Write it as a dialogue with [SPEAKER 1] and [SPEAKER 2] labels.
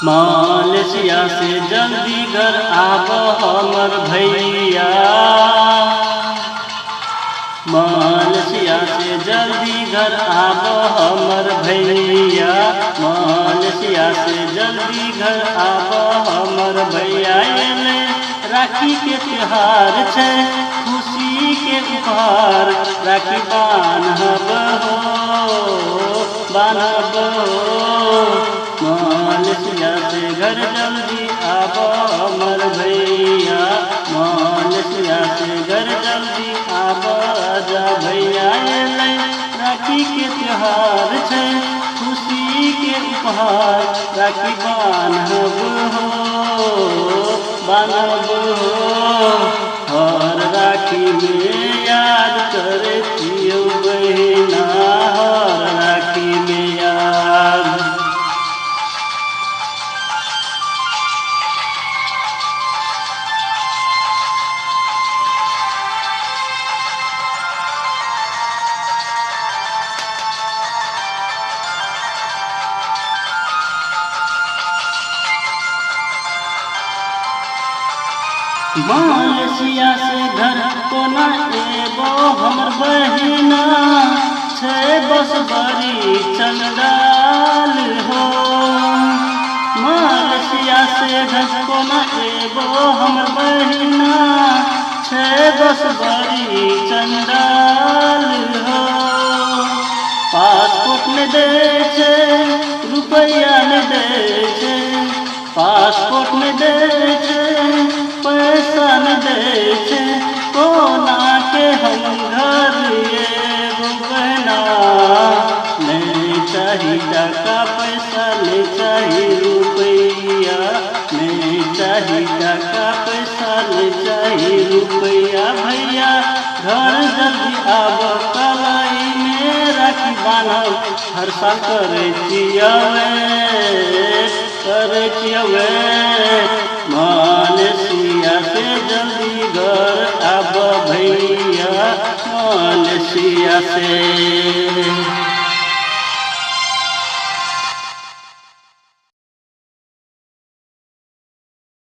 [SPEAKER 1] Malaysia से जल्दी घर आब हमर भैया। मलेशिया से जल्दी घर आब हमर भैया। मलेशिया से जल्दी घर आब हमर भैया। एले राखी के त्योहार छे, खुशी के उपहार राखी बान्हब हो, बान्हब हो। मलेशिया से घर जल्दी आब हमर भैया। मलेशिया से घर जल्दी आब आजा भैया। एले राखी के त्योहार छे, खुशी के उपहार राखी बान्हब हो, बान्हब हो। हर राखी में याद करे छियौ बहिना, हर राखी में याद। मलेशिया से घर कोना एबो हमर बहिना, छे बस बड़ी चंडाल हो। मलेशिया से घर कोना एबो हमर बहिना, छे बस बड़ी चंडाल हो। पासपोर्ट में दे छे रुपया में दे छे, पासपोर्ट में दे छे पैसा न दे छे। कोना के हम घर एगो बहना, नहीं चाही टका पैसा, नहीं चाही रुपया, नहीं चाही टका पैसा, नहीं चाही रुपया। भैया घर जल्दी आब, कलाई में राखी बान्हब, हर साल करे छियवे, करे छियवे। मलेशिया से जल्दी घर आब भैया, मलेशिया से।